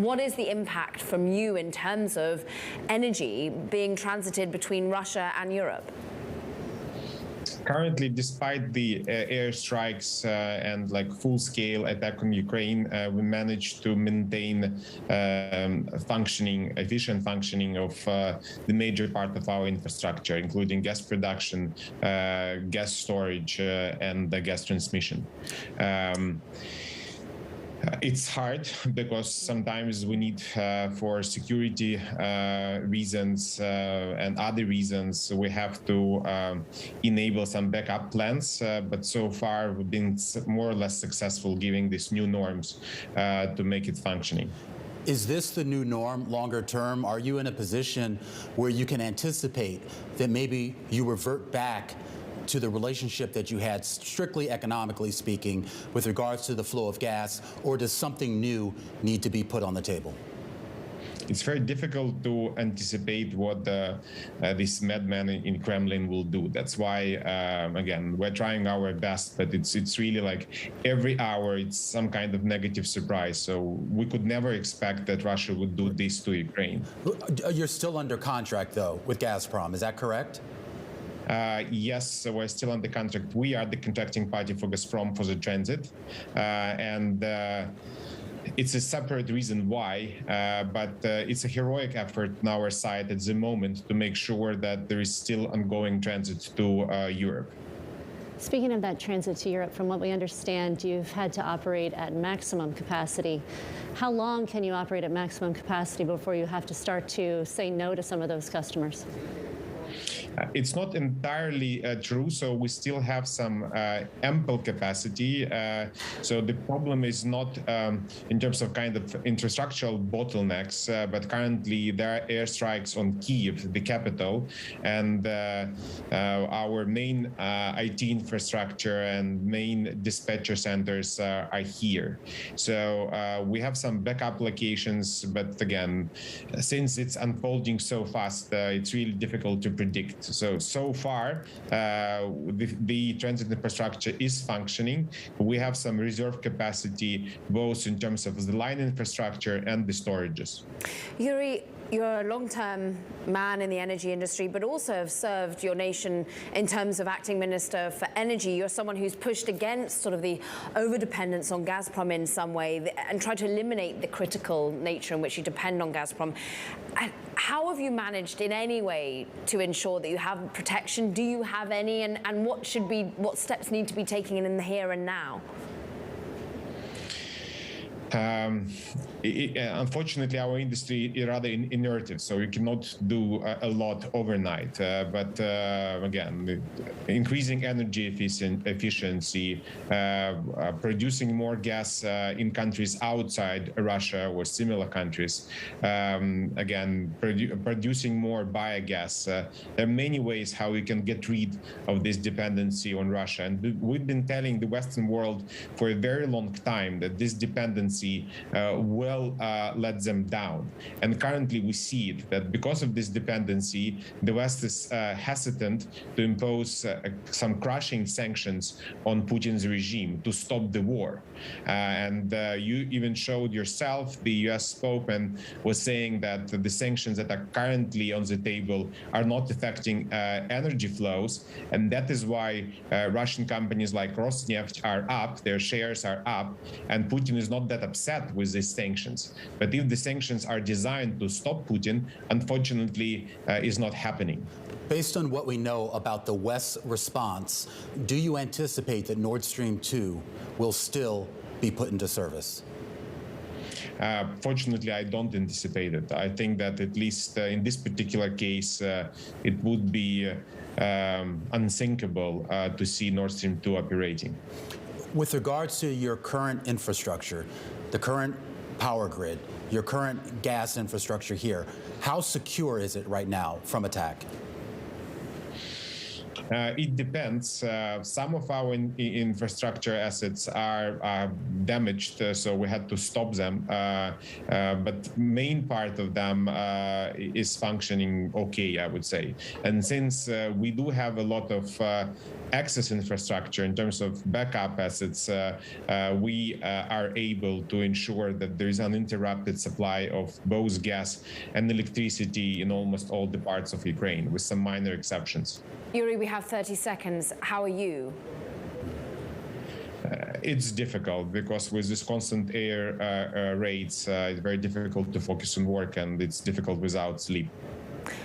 what is the impact from you in terms of energy being transited between Russia and Europe? Currently, despite the airstrikes and full-scale attack on Ukraine, we managed to maintain efficient functioning of the major part of our infrastructure, including gas production, gas storage, and the gas transmission. It's hard because sometimes we need, for security reasons and other reasons, we have to enable some backup plans. But so far, we've been more or less successful giving these new norms to make it functioning. Is this the new norm longer term? Are you in a position where you can anticipate that maybe you revert back to the relationship that you had, strictly economically speaking, with regards to the flow of gas, or does something new need to be put on the table? It's very difficult to anticipate what this madman in Kremlin will do. That's why, again, we're trying our best, but it's really every hour it's some kind of negative surprise. So we could never expect that Russia would do this to Ukraine. You're still under contract, though, with Gazprom. Is that correct? Yes, so we're still under contract. We are the contracting party for Gazprom for the transit, and it's a separate reason why, but it's a heroic effort on our side at the moment to make sure that there is still ongoing transit to Europe. Speaking of that transit to Europe, from what we understand, you've had to operate at maximum capacity. How long can you operate at maximum capacity before you have to start to say no to some of those customers? It's not entirely true, so we still have some ample capacity. So the problem is not in terms of infrastructural bottlenecks, but currently there are airstrikes on Kyiv, the capital, and our main IT infrastructure and main dispatcher centers are here. So we have some backup locations, but again, since it's unfolding so fast, it's really difficult to predict. So far, the transit infrastructure is functioning. We have some reserve capacity, both in terms of the line infrastructure and the storages. Yuriy, you're a long-term man in the energy industry, but also have served your nation in terms of acting minister for energy. You're someone who's pushed against sort of the overdependence on Gazprom in some way and tried to eliminate the critical nature in which you depend on Gazprom. How have you managed in any way to ensure that you have protection? Do you have any? And what steps need to be taken in the here and now? Unfortunately, our industry is rather inert, so you cannot do a lot overnight. But again, increasing energy efficiency, producing more gas in countries outside Russia or similar countries, again, producing more biogas. There are many ways how we can get rid of this dependency on Russia. And we've been telling the Western world for a very long time that this dependency will let them down. And currently we see it, that because of this dependency, the West is hesitant to impose some crushing sanctions on Putin's regime to stop the war. And you even showed yourself, the US spokesman was saying that the sanctions that are currently on the table are not affecting energy flows. And that is why Russian companies like Rosneft are up, their shares are up, and Putin is not that upset with these sanctions. But if the sanctions are designed to stop Putin, unfortunately, is not happening. Based on what we know about the West's response, do you anticipate that Nord Stream 2 will still be put into service? Fortunately, I don't anticipate it. I think that at least in this particular case, it would be unthinkable to see Nord Stream 2 operating. With regards to your current infrastructure, the current power grid, your current gas infrastructure here, how secure is it right now from attack? It depends. Some of our infrastructure assets are damaged, so we had to stop them. But main part of them is functioning okay, I would say. And since we do have a lot of access infrastructure in terms of backup assets, we are able to ensure that there is uninterrupted supply of both gas and electricity in almost all the parts of Ukraine, with some minor exceptions. Yuri, we have 30 seconds. How are you? It's difficult because with this constant air raids, it's very difficult to focus on work, and it's difficult without sleep.